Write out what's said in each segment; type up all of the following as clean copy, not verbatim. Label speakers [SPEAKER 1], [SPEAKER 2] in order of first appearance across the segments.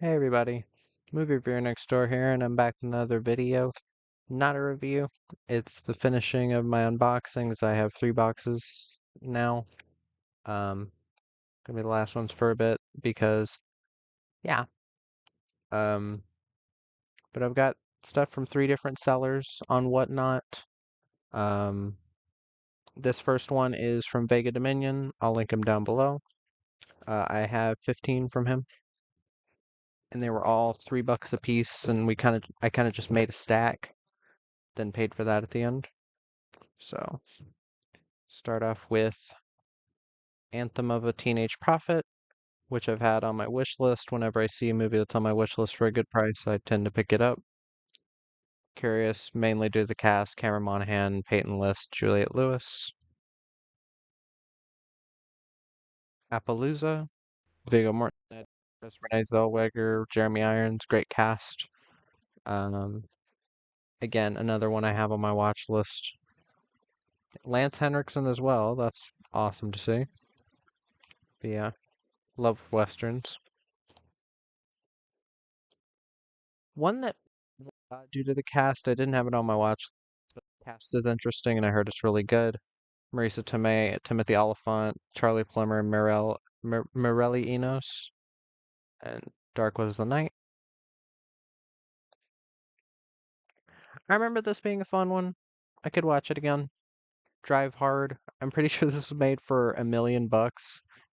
[SPEAKER 1] Hey everybody, movie reviewer next door here, and I'm back with another video. Not a review, it's the finishing of my unboxings. I have 3 boxes now. Gonna be the last ones for a bit because, yeah. Um, but I've got stuff from 3 different sellers on WhatNot. Um, this first one is from Vega Dominion. I'll link him down below. I have 15 from him, and they were all $3 a piece, and I kind of just made a stack, then paid for that at the end. So, start off with Anthem of a Teenage Prophet, which I've had on my wish list. Whenever I see a movie that's on my wish list for a good price, I tend to pick it up. Curious mainly due to the cast: Cameron Monaghan, Peyton List, Juliette Lewis. Appaloosa, Viggo Mortensen, Renee Zellweger, Jeremy Irons, great cast. Um, Again, another one I have on my watch list. Lance Henriksen as well. That's awesome to see. But yeah, love westerns. One that, due to the cast, I didn't have it on my watch. But the cast is interesting, and I heard it's really good. Marisa Tomei, Timothy Olyphant, Charlie Plummer, Mirelli Enos, and Dark Was the Night. I remember this being a fun one. I could watch it again. Drive Hard. I'm pretty sure this was made for $1 million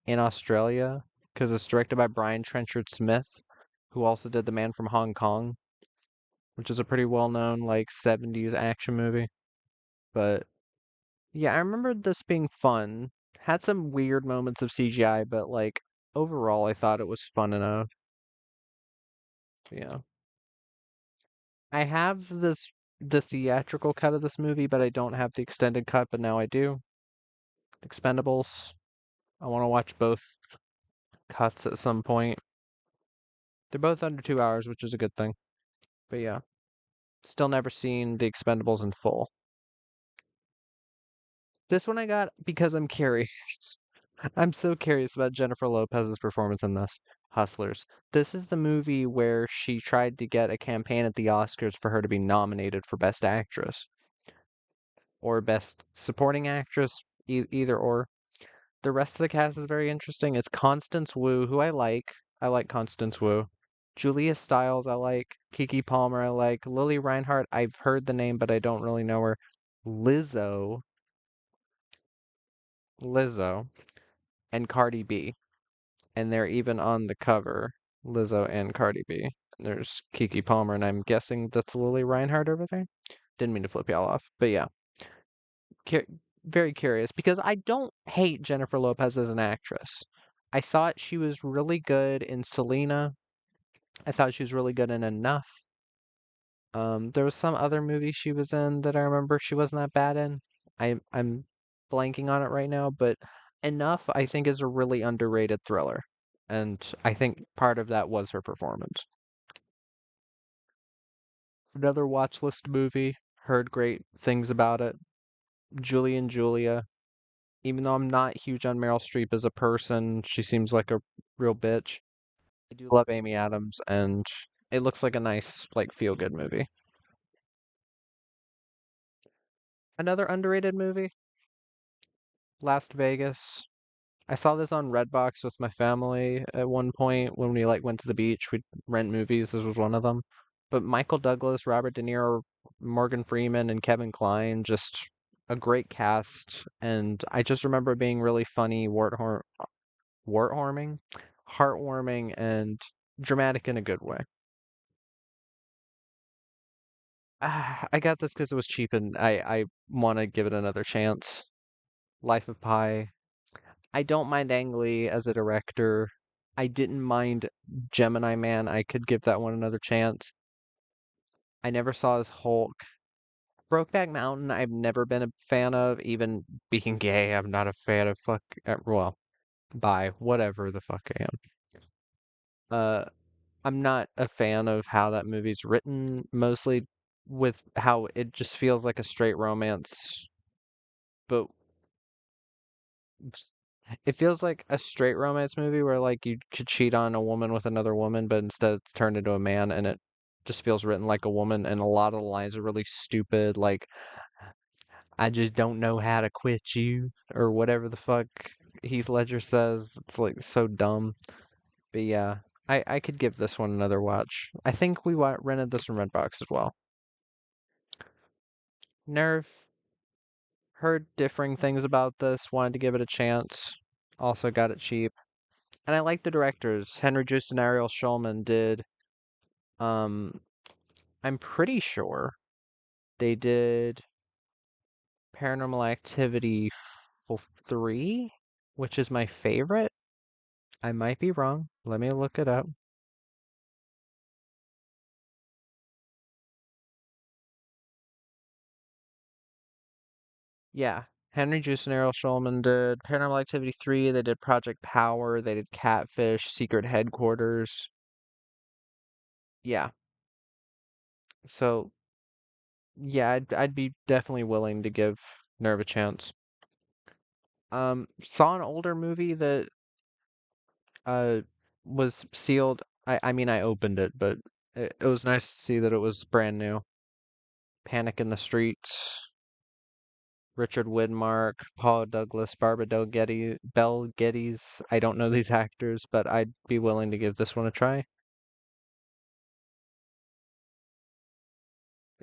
[SPEAKER 1] in Australia because it's directed by Brian Trenchard Smith, who also did The Man from Hong Kong, which is a pretty well-known like 70s action movie. But yeah, I remember this being fun. Had some weird moments of CGI, but like overall I thought it was fun enough. Yeah. I have the theatrical cut of this movie, but I don't have the extended cut, but now I do. Expendables. I want to watch both cuts at some point. They're both under 2 hours, which is a good thing. But yeah, still never seen the Expendables in full. This one I got because I'm curious. I'm so curious about Jennifer Lopez's performance in this. Hustlers. This is the movie where she tried to get a campaign at the Oscars for her to be nominated for Best Actress or Best Supporting Actress, either or. The rest of the cast is very interesting. It's Constance Wu, who I like. I like Constance Wu. Julia Stiles, I like. Kiki Palmer, I like. Lily Reinhart, I've heard the name, but I don't really know her. Lizzo, Lizzo, and Cardi B. And they're even on the cover, Lizzo and Cardi B. And there's Kiki Palmer, and I'm guessing that's Lily Reinhart over there. Didn't mean to flip y'all off, but yeah, cu- very curious because I don't hate Jennifer Lopez as an actress. I thought she was really good in Selena. I thought she was really good in Enough. There was some other movie she was in that I remember she wasn't that bad in. I'm blanking on it right now, but Enough I think is a really underrated thriller, and I think part of that was her performance. Another watch list movie, heard great things about it. Julie and Julia. Even though I'm not huge on Meryl Streep as a person, she seems like a real bitch. I do love Amy Adams, and it looks like a nice, like, feel-good movie. Another underrated movie, Las Vegas. I saw this on Redbox with my family at one point when we like went to the beach. We'd rent movies. This was one of them. But Michael Douglas, Robert De Niro, Morgan Freeman, and Kevin Kline, just a great cast. And I just remember it being really funny, wartwarming, heartwarming, and dramatic in a good way. I got this because it was cheap, and I want to give it another chance. Life of Pi. I don't mind Ang Lee as a director. I didn't mind Gemini Man. I could give that one another chance. I never saw his Hulk. Brokeback Mountain, I've never been a fan of. Even being gay, I'm not a fan of well, bi, whatever the fuck I am. Uh, I'm not a fan of how that movie's written, mostly with how it just feels like a straight romance, but It feels like a straight romance movie where like you could cheat on a woman with another woman, but instead it's turned into a man, and it just feels written like a woman, and a lot of the lines are really stupid, like I just don't know how to quit you, or whatever the fuck Heath Ledger says. It's like so dumb. But yeah, I could give this one another watch. I think we rented this from Redbox as well. Nerve, heard differing things about this, wanted to give it a chance. Also got it cheap. And I like the directors. Henry Joost and Ariel Schulman did, um, I'm pretty sure they did Paranormal Activity 3, which is my favorite. I might be wrong. Let me look it up. Yeah, Henry Joost and Errol Schulman did Paranormal Activity 3. They did Project Power. They did Catfish, Secret Headquarters. Yeah, so yeah, I'd be definitely willing to give Nerve a chance. Saw an older movie that uh was sealed. I mean, I opened it, but it was nice to see that it was brand new. Panic in the Streets. Richard Widmark, Paul Douglas, Barbara Belle Geddes. I don't know these actors, but I'd be willing to give this one a try.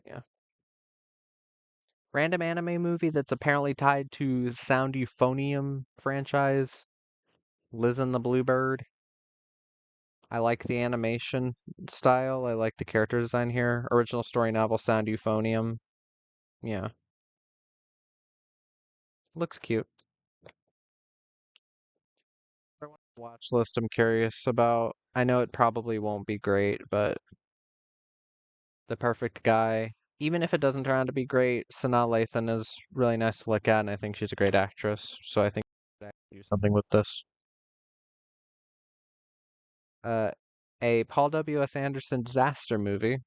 [SPEAKER 1] Yeah. Random anime movie that's apparently tied to Sound Euphonium franchise. Liz and the Bluebird. I like the animation style. I like the character design here. Original story novel Sound Euphonium. Yeah. Looks cute. Watch list I'm curious about. I know it probably won't be great, but The Perfect Guy. Even if it doesn't turn out to be great, Sanaa Lathan is really nice to look at, and I think she's a great actress. So I think I could do something with this. Uh, a Paul W.S. Anderson disaster movie,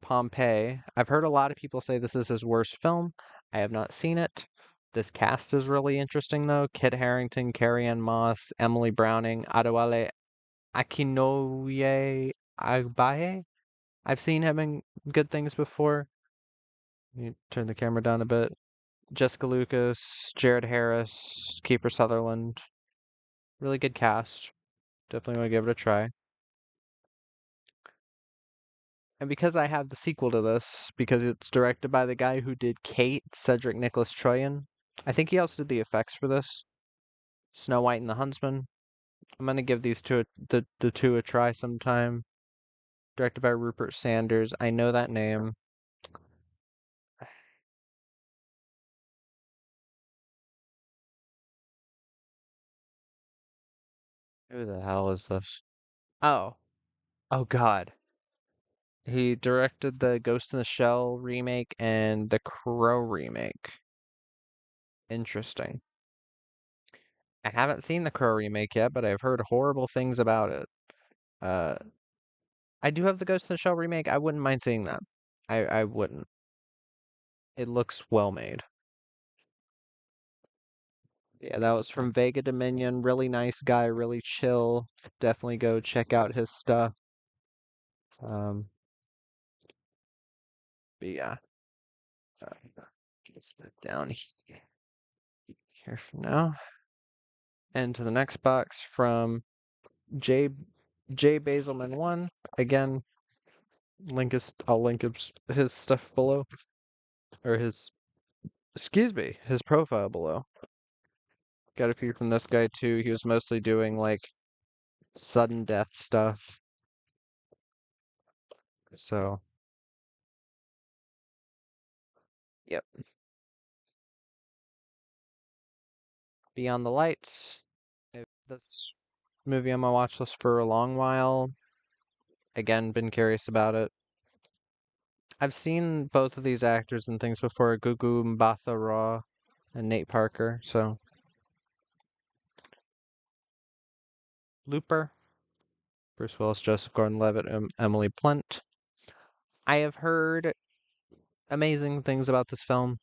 [SPEAKER 1] Pompeii. I've heard a lot of people say this is his worst film. I have not seen it. This cast is really interesting, though. Kit Harington, Carrie-Anne Moss, Emily Browning, Adewale Akinoye Agbaye. I've seen him in good things before. You turn the camera down a bit. Jessica Lucas, Jared Harris, Kiefer Sutherland. Really good cast. Definitely want to give it a try. And because I have the sequel to this, because it's directed by the guy who did Kate, Cedric Nicholas Troyan, I think he also did the effects for this. Snow White and the Huntsman. I'm gonna give these the two a try sometime. Directed by Rupert Sanders. I know that name. Who the hell is this? Oh, oh God. He directed the Ghost in the Shell remake and the Crow remake. Interesting. I haven't seen the Crow remake yet, but I've heard horrible things about it. Uh, I do have the Ghost in the Shell remake. I wouldn't mind seeing that. I wouldn't. It looks well made. Yeah, that was from Vega Dominion. Really nice guy, really chill. Definitely go check out his stuff. Um, but yeah, let's put it down here for now. And to the next box from J J Basilman 1. Again, I'll link his stuff below, or his profile below. Got a few from this guy too. He was mostly doing like sudden death stuff. So, yep. Beyond the Lights. That's movie on my watch list for a long while. Again, been curious about it. I've seen both of these actors and things before, Gugu Mbatha Raw and Nate Parker. So, Looper, Bruce Willis, Joseph Gordon-Levitt, Emily Blunt. I have heard amazing things about this film.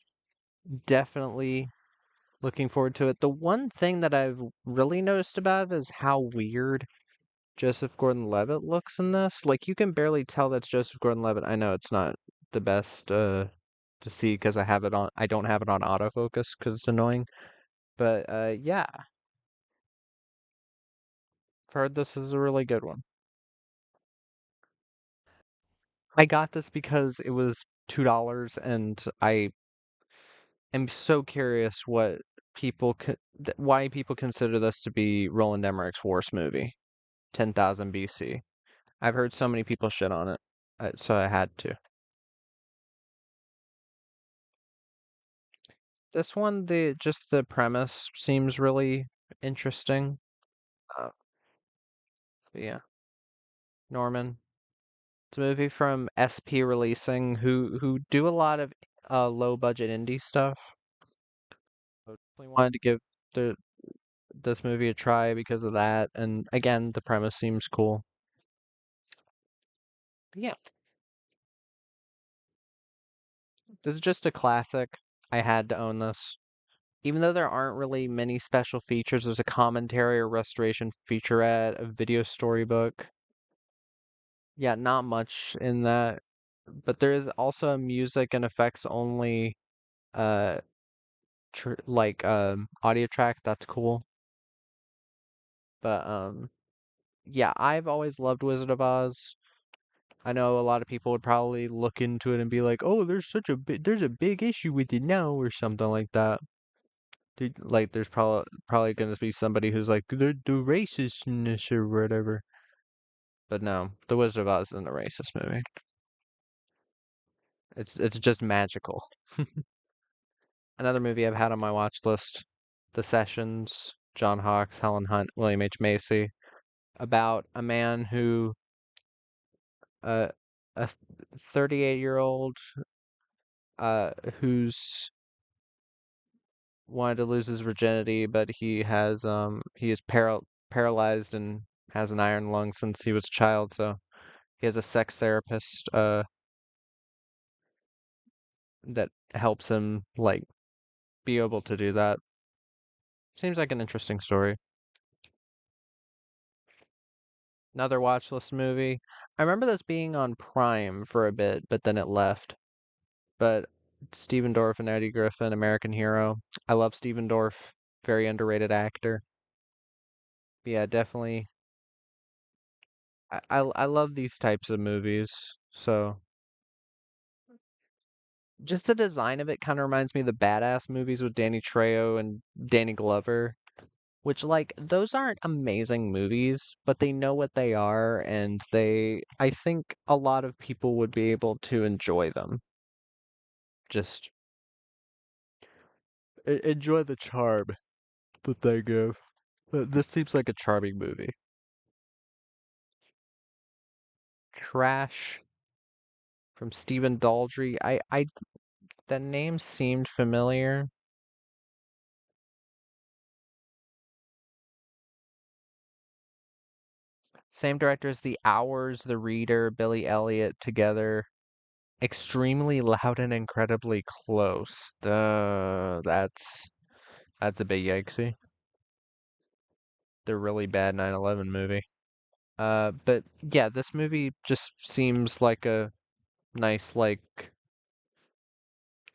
[SPEAKER 1] Definitely looking forward to it. The one thing that I've really noticed about it is how weird Joseph Gordon-Levitt looks in this. Like you can barely tell that's Joseph Gordon-Levitt. I know it's not the best to see because I don't have it on autofocus because it's annoying. But yeah, I've heard this is a really good one. I got this because it was $2 and I am so curious why people consider this to be Roland Emmerich's worst movie, 10,000 BC. I've heard so many people shit on it, so I had to. This one, the premise seems really interesting. Uh, but yeah, Norman. It's a movie from SP Releasing, who do a lot of low budget indie stuff. So definitely wanted to give the this movie a try because of that, and again, the premise seems cool. But yeah, this is just a classic. I had to own this. Even though there aren't really many special features, there's a commentary or restoration featurette, a video storybook. Yeah, not much in that, but there is also a music and effects only uh audio track that's cool. But yeah, I've always loved Wizard of Oz. I know a lot of people would probably look into it and be like, "Oh, there's a big issue with it now," or something like that. Like, there's probably going to be somebody who's like the racistness or whatever. But no, The Wizard of Oz isn't a racist movie. It's just magical. Another movie I've had on my watch list, The Sessions, John Hawkes, Helen Hunt, William H. Macy, about a man who uh, a 38-year-old uh who's wanted to lose his virginity, but he is paralyzed and has an iron lung since he was a child, so he has a sex therapist that helps him like be able to do that. Seems like an interesting story. Another watch list movie. I remember this being on Prime for a bit, but then it left. But Stephen Dorff and Eddie Griffin, American Hero. I love Stephen Dorff, very underrated actor. But yeah, definitely. I love these types of movies. So just the design of it kind of reminds me of the Badass movies with Danny Trejo and Danny Glover, which like those aren't amazing movies, but they know what they are, and I think a lot of people would be able to enjoy them. Just enjoy the charm that they give. This seems like a charming movie. Trash from Stephen Daldry. The name seemed familiar. Same director as The Hours, The Reader, Billy Elliot together. Extremely loud and incredibly close. That's a bit yikesy. The really bad 9/11 movie. But yeah, this movie just seems like a nice, like,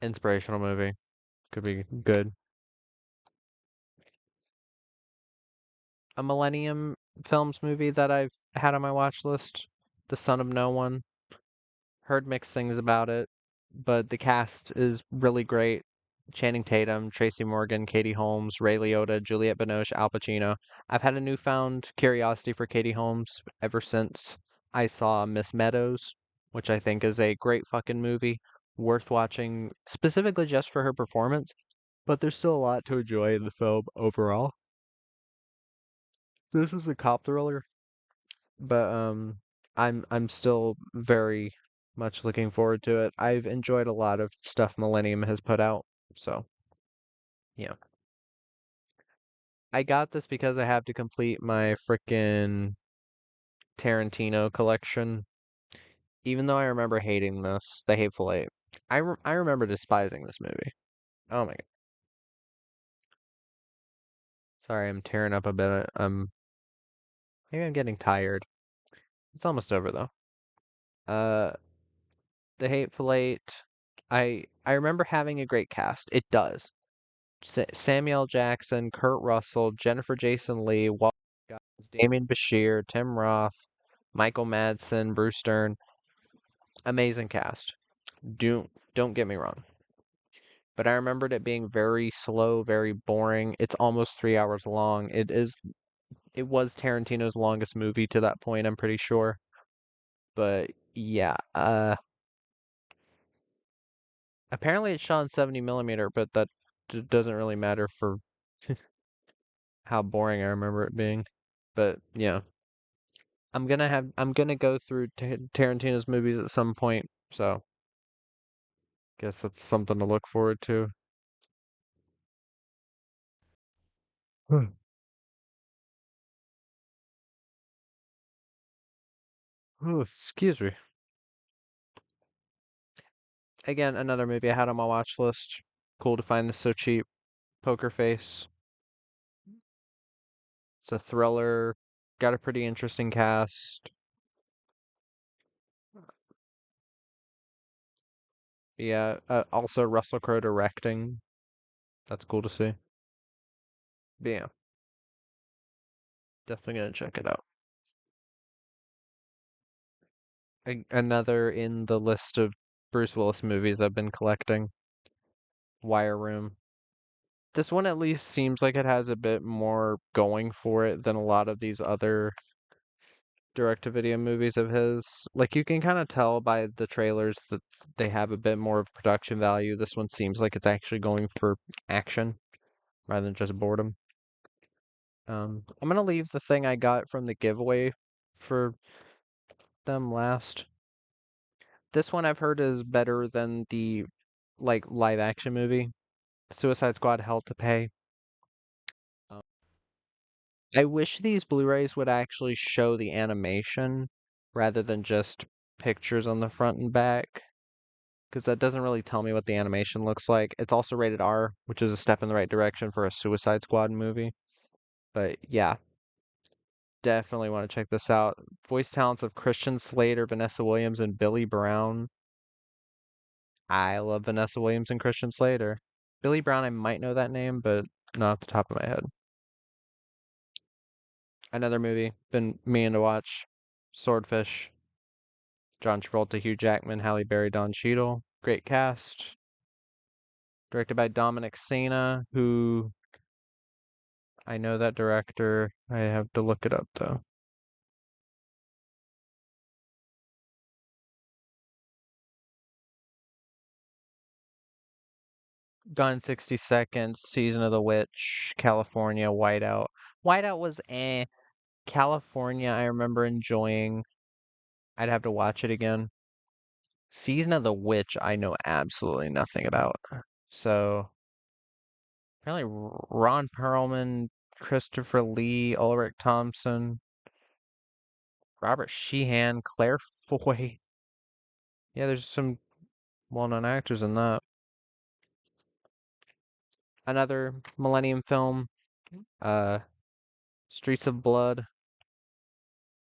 [SPEAKER 1] inspirational movie. Could be good. A Millennium Films movie that I've had on my watch list, The Son of No One. Heard mixed things about it, but the cast is really great. Channing Tatum, Tracy Morgan, Katie Holmes, Ray Liotta, Juliette Binoche, Al Pacino. I've had a newfound curiosity for Katie Holmes ever since I saw Miss Meadows, which I think is a great fucking movie, worth watching specifically just for her performance. But there's still a lot to enjoy in the film overall. This is a cop thriller, but I'm still very much looking forward to it. I've enjoyed a lot of stuff Millennium has put out, so yeah. I got this because I have to complete my frickin' Tarantino collection. Even though I remember hating this, The Hateful Eight. I remember despising this movie. Oh my God. Sorry, I'm tearing up a bit. Maybe I'm getting tired. It's almost over though. Uh, The Hateful Eight. I remember having a great cast. It does. Samuel Jackson, Kurt Russell, Jennifer Jason Leigh, Walter Goggins, Damien Bashir, Tim Roth, Michael Madsen, Bruce Dern. Amazing cast. Don't get me wrong. But I remembered it being very slow, very boring. It's almost 3 hours long. It was Tarantino's longest movie to that point, I'm pretty sure. But yeah, apparently it's shot in 70 millimeter, but that doesn't really matter for how boring I remember it being. But yeah, I'm gonna go through Tarantino's movies at some point, so guess that's something to look forward to. Oh, excuse me. Again, another movie I had on my watch list. Cool to find this so cheap. Poker Face. It's a thriller. Got a pretty interesting cast. Yeah, also Russell Crowe directing. That's cool to see. But yeah, definitely gonna check it out. Another in the list of Bruce Willis movies I've been collecting. Wire Room. This one at least seems like it has a bit more going for it than a lot of these other direct-to-video movies of his. Like you can kind of tell by the trailers that they have a bit more of production value. This one seems like it's actually going for action rather than just boredom. I'm gonna leave the thing I got from the giveaway for them last. This one I've heard is better than the like live action movie, Suicide Squad: Hell to Pay. Um, I wish these Blu-rays would actually show the animation rather than just pictures on the front and back, because that doesn't really tell me what the animation looks like. It's also rated R, which is a step in the right direction for a Suicide Squad movie. But yeah, definitely want to check this out. Voice talents of Christian Slater, Vanessa Williams, and Billy Brown. I love Vanessa Williams and Christian Slater. Billy Brown, I might know that name, but not off the top of my head. Another movie been meaning to watch. Swordfish. John Travolta, Hugh Jackman, Halle Berry, Don Cheadle. Great cast. Directed by Dominic Sena, who I know that director. I have to look it up though. Gone in 60 Seconds, Season of the Witch, California, Whiteout. Whiteout was eh. California, I remember enjoying. I'd have to watch it again. Season of the Witch, I know absolutely nothing about. So, apparently Ron Perlman, Christopher Lee, Ulrich Thompson, Robert Sheehan, Claire Foy. Yeah, there's some well-known actors in that. Another Millennium film, uh, Streets of Blood.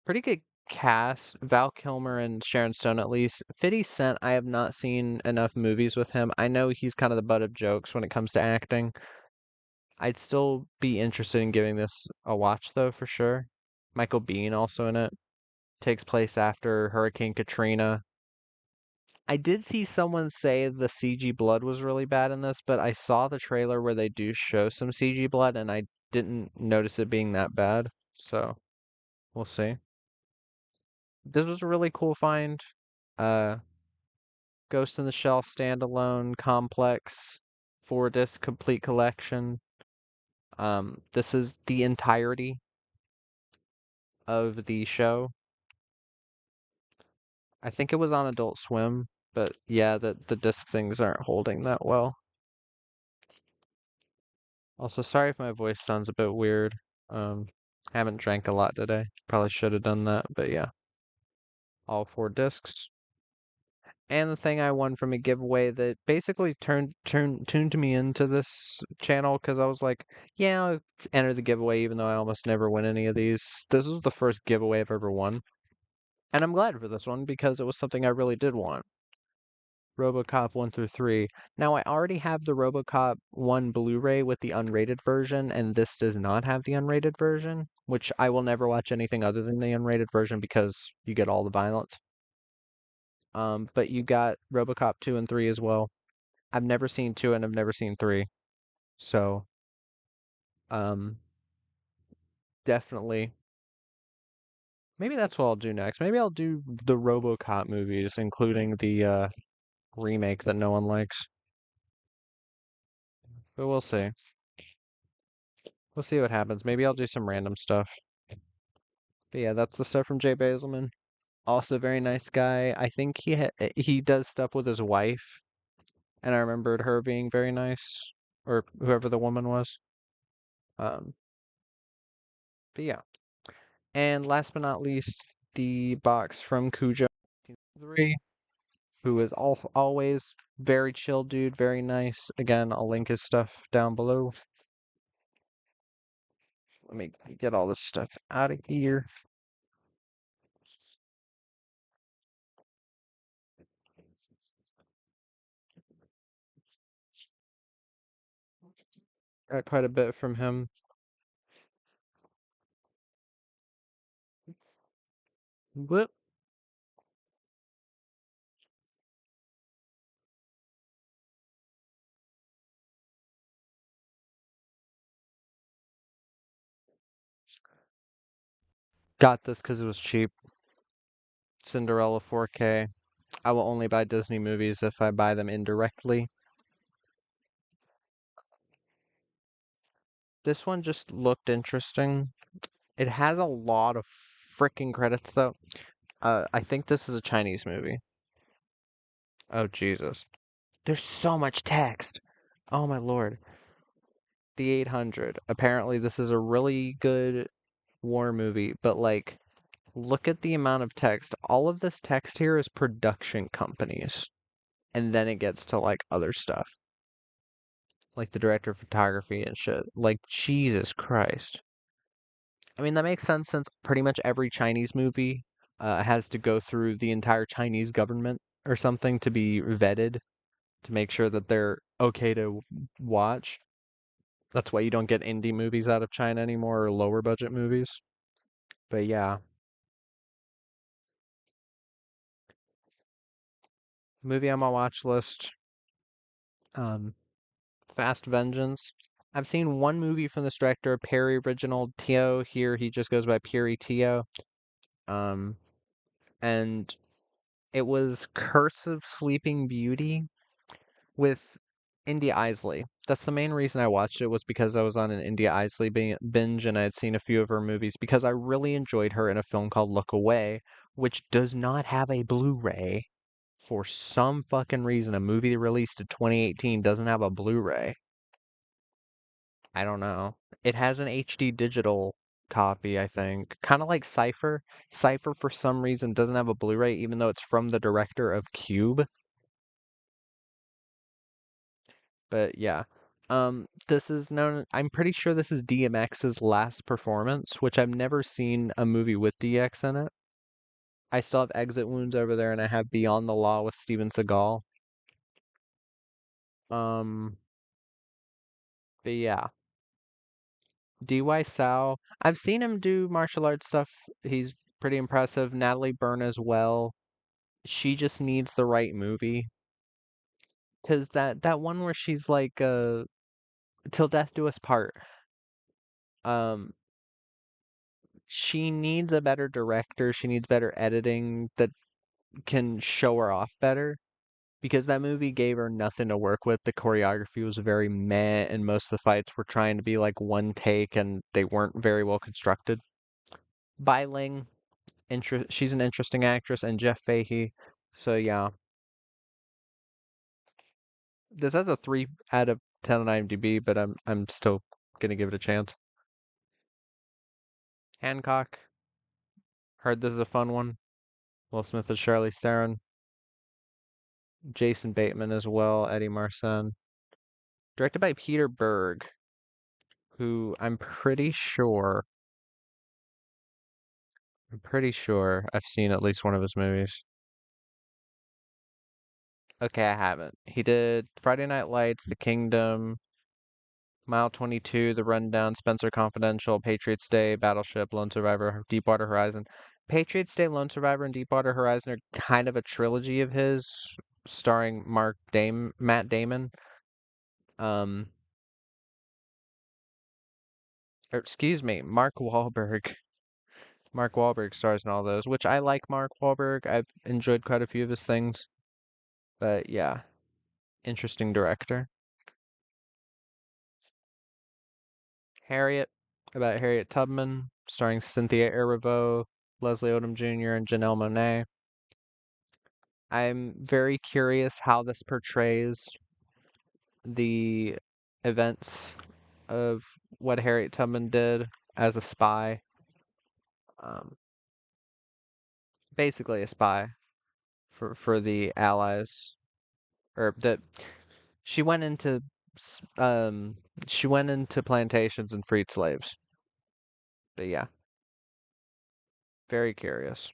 [SPEAKER 1] Pretty good cast. Val Kilmer and Sharon Stone at least. 50 Cent, I have not seen enough movies with him. I know he's kind of the butt of jokes when it comes to acting. I'd still be interested in giving this a watch though, for sure. Michael Biehn also in it. Takes place after Hurricane Katrina. I did see someone say the CG blood was really bad in this, but I saw the trailer where they do show some CG blood and I didn't notice it being that bad. So, we'll see. This was a really cool find. Uh, Ghost in the Shell standalone complex 4 disc complete collection. This is the entirety of the show. I think it was on Adult Swim, but yeah, the disc things aren't holding that well. Also, sorry if my voice sounds a bit weird. Haven't drank a lot today. Probably should have done that, but yeah. All 4 discs. And the thing I won from a giveaway that basically tuned me into this channel because I was like, yeah, I'll enter the giveaway even though I almost never win any of these. This was the first giveaway I've ever won. And I'm glad for this one because it was something I really did want. RoboCop 1 through 3. Now, I already have the RoboCop 1 Blu-ray with the unrated version, and this does not have the unrated version, which I will never watch anything other than the unrated version because you get all the violence. But you got RoboCop 2 and 3 as well. I've never seen 2 and I've never seen 3. So, um, definitely. Maybe that's what I'll do next. Maybe I'll do the RoboCop movies, including the remake that no one likes. But we'll see. We'll see what happens. Maybe I'll do some random stuff. But yeah, that's the stuff from Jay Basilman. Also very nice guy. I think he does stuff with his wife, and I remembered her being very nice, or whoever the woman was. Um, but yeah. And last but not least, the box from Cujo 3, who is always very chill dude, very nice. Again, I'll link his stuff down below. Let me get all this stuff out of here. Got quite a bit from him. Whoop. Got this because it was cheap. Cinderella 4K. I will only buy Disney movies if I buy them indirectly. This one just looked interesting. It has a lot of freaking credits though. I think this is a Chinese movie. Oh Jesus. There's so much text. Oh my lord. The 800. Apparently this is a really good war movie, but like look at the amount of text. All of this text here is production companies. And then it gets to like other stuff. Like the director of photography and shit. Like Jesus Christ. I mean, that makes sense since pretty much every Chinese movie has to go through the entire Chinese government or something to be vetted to make sure that they're okay to watch. That's why you don't get indie movies out of China anymore or lower budget movies. But yeah, movie on my watch list, um, Fast Vengeance. I've seen one movie from this director, Perry Original Tio. Here he just goes by Perry Tio. Um, and it was Curse of Sleeping Beauty with India Isley. That's the main reason I watched it was because I was on an India Isley binge and I had seen a few of her movies because I really enjoyed her in a film called Look Away, which does not have a Blu-ray for some fucking reason. A movie released in 2018 doesn't have a Blu-ray. I don't know. It has an HD digital copy, I think. Kind of like Cypher. Cypher for some reason doesn't have a Blu-ray even though it's from the director of Cube. But yeah. This is known, I'm pretty sure this is DMX's last performance, which I've never seen a movie with DX in it. I still have Exit Wounds over there, and I have Beyond the Law with Steven Seagal. Um, but yeah. DY Sao, I've seen him do martial arts stuff. He's pretty impressive. Natalie Burn as well. She just needs the right movie. 'Cause that one where she's like, Till Death Do Us Part. Um, she needs a better director. She needs better editing that can show her off better because that movie gave her nothing to work with. The choreography was very meh, and most of the fights were trying to be like one take, and they weren't very well constructed. Bai Ling, she's an interesting actress, and Jeff Fahey. So yeah, this has a 3 out of 10 on IMDb, but I'm still gonna give it a chance. Hancock, heard this is a fun one. Will Smith and Charlize Theron. Jason Bateman as well, Eddie Marsan. Directed by Peter Berg, who I'm pretty sure I've seen at least one of his movies. Okay, I haven't. He did Friday Night Lights, The Kingdom, Mile 22, The Rundown, Spencer Confidential, Patriots Day, Battleship, Lone Survivor, Deepwater Horizon. Patriots Day, Lone Survivor, and Deepwater Horizon are kind of a trilogy of his, starring Matt Damon. Um, or excuse me, Mark Wahlberg. Mark Wahlberg stars in all those, which I like Mark Wahlberg. I've enjoyed quite a few of his things. But yeah, interesting director. Harriet, about Harriet Tubman, starring Cynthia Erivo, Leslie Odom Jr., and Janelle Monáe. I'm very curious how this portrays the events of what Harriet Tubman did as a spy. Um, Basically a spy for the Allies, or that she went into s- um she went into plantations and freed slaves. But yeah, very curious.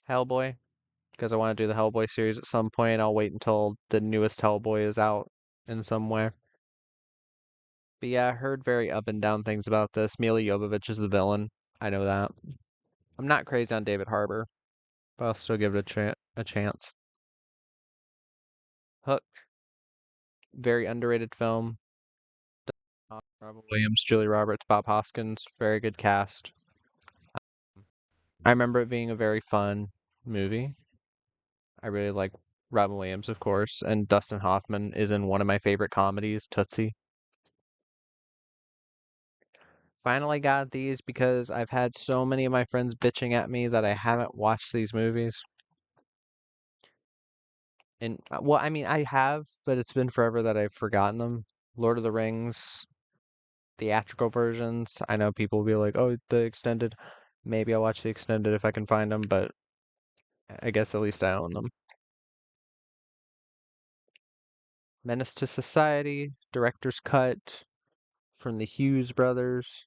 [SPEAKER 1] Hellboy, because I want to do the Hellboy series at some point. I'll wait until the newest Hellboy is out in some way. But yeah, I heard very up and down things about this. Mila Jovovich is the villain. I know that. I'm not crazy on David Harbour, but I'll still give it a chance. Hook, very underrated film. Robin Williams, Julie Roberts, Bob Hoskins, very good cast. I remember it being a very fun movie. I really like Robin Williams, of course, and Dustin Hoffman is in one of my favorite comedies, Tootsie. Finally got these because I've had so many of my friends bitching at me that I haven't watched these movies. And well, I mean, I have, but it's been forever that I've forgotten them. Lord of the Rings, theatrical versions. I know people will be like, "Oh, the extended." Maybe I'll watch the extended if I can find them, but I guess at least I own them. Menace to Society, director's cut from the Hughes brothers.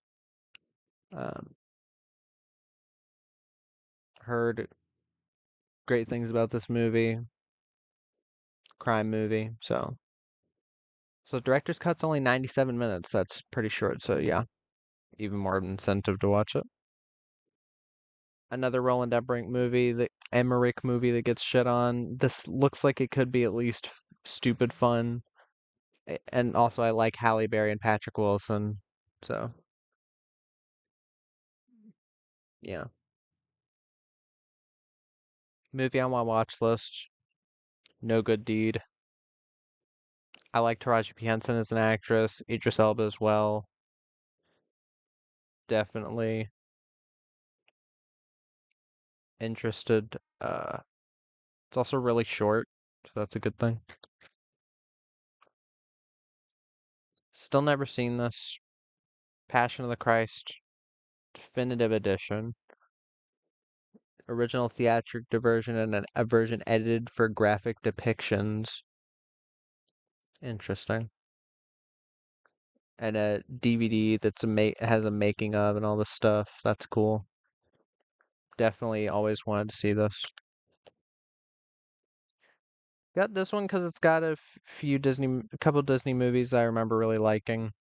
[SPEAKER 1] Um, Heard great things about this movie, crime movie. So director's cut's only 97 minutes. That's pretty short. So yeah, even more incentive to watch it. Another Roland Emmerich movie that gets shit on. This looks like it could be at least stupid fun. And also I like Halle Berry and Patrick Wilson. So yeah. Movie on my watch list. No Good Deed. I like Taraji P. Henson as an actress. Idris Elba as well. Definitely interested. It's also really short, so that's a good thing. Still never seen this. Passion of the Christ, definitive edition, original theatric version, and a version edited for graphic depictions. Interesting. And a DVD has a making of and all this stuff. That's cool. Definitely always wanted to see this. Got this one because it's got a couple Disney movies I remember really liking.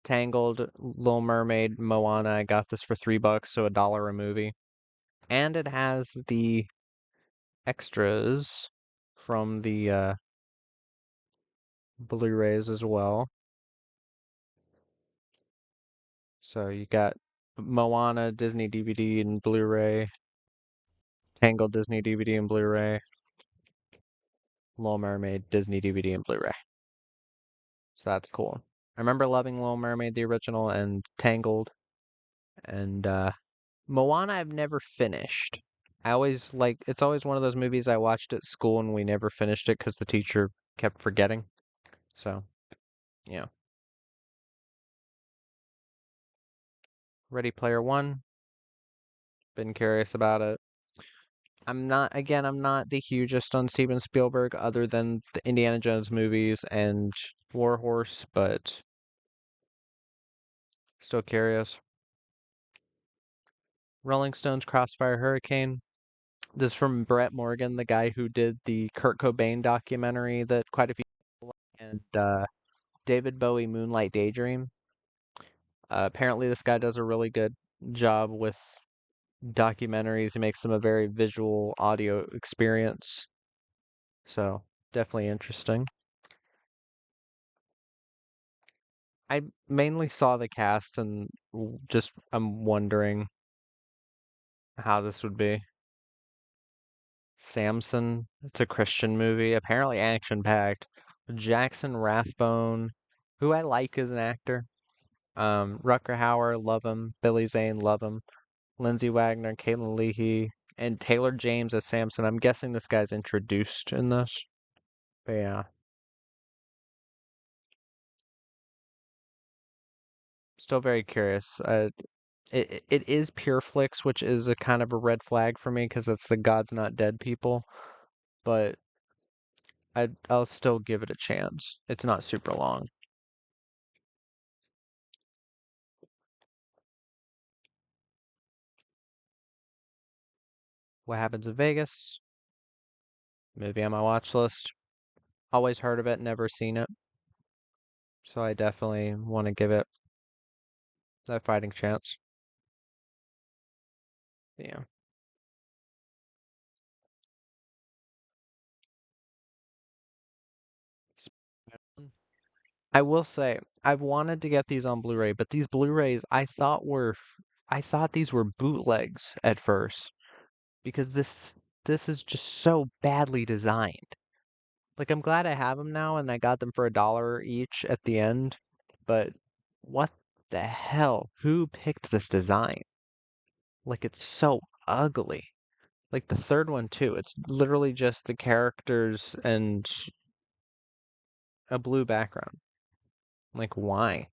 [SPEAKER 1] Tangled, Little Mermaid, Moana. I got this for $3, so $1 a movie. And it has the extras from the Blu-rays as well. So you got Moana Disney DVD and Blu-ray, Tangled Disney DVD and Blu-ray, Little Mermaid Disney DVD and Blu-ray. So that's cool. I remember loving Little Mermaid, the original, and Tangled, and Moana I've never finished. It's always one of those movies I watched at school and we never finished it because the teacher kept forgetting. So, yeah. Ready Player One. Been curious about it. I'm not the hugest on Steven Spielberg other than the Indiana Jones movies and War Horse, but still curious. Rolling Stones Crossfire Hurricane. This is from Brett Morgan, the guy who did the Kurt Cobain documentary that quite a few people like, and David Bowie Moonlight Daydream. Apparently, this guy does a really good job with documentaries. He makes them a very visual audio experience. So, definitely interesting. I mainly saw the cast and just I'm wondering how this would be. Samson, it's a Christian movie, apparently action-packed. Jackson Rathbone, who I like as an actor. Rutger Hauer, love him. Billy Zane, love him. Lindsay Wagner, Caitlin Leahy, and Taylor James as Samson. I'm guessing this guy's introduced in this. But yeah, still very curious. It is Pure Flix, which is a kind of a red flag for me because it's the God's Not Dead people. But I'll still give it a chance. It's not super long. What Happens in Vegas? Movie on my watch list. Always heard of it, never seen it. So I definitely want to give it that fighting chance. Yeah. I will say, I've wanted to get these on Blu-ray, but these Blu-rays I thought these were bootlegs at first because this is just so badly designed. Like I'm glad I have them now and I got them for $1 each at the end, but what the hell? Who picked this design? Like it's so ugly. Like the third one too. It's literally just the characters and a blue background. Like why?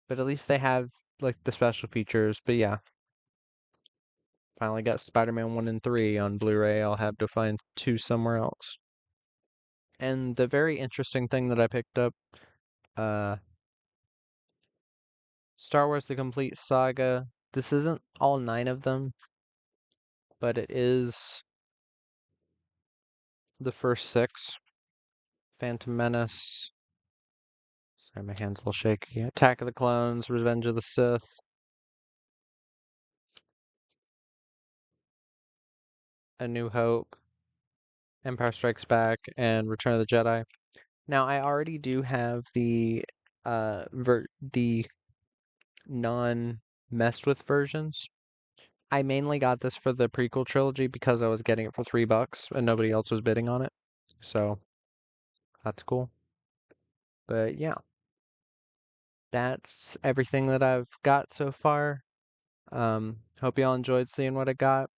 [SPEAKER 1] But at least they have like the special features. But yeah, finally got Spider-Man 1 and 3 on Blu-ray. I'll have to find 2 somewhere else. And the very interesting thing that I picked up, uh, Star Wars The Complete Saga. This isn't all 9 of them, but it is the first 6. Phantom Menace. Sorry, my hand's a little shaky. Attack of the Clones, Revenge of the Sith, A New Hope, Empire Strikes Back, and Return of the Jedi. Now, I already do have the non messed with versions. I mainly got this for the prequel trilogy because I was getting it for $3 and nobody else was bidding on it. So that's cool. But yeah, that's everything that I've got so far. Hope y'all enjoyed seeing what I got.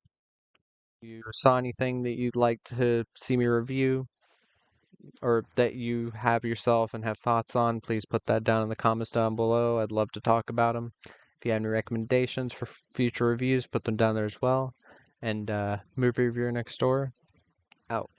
[SPEAKER 1] If you saw anything that you'd like to see me review or that you have yourself and have thoughts on, please put that down in the comments down below. I'd love to talk about them. If you have any recommendations for future reviews, put them down there as well. And movie reviewer next door, out.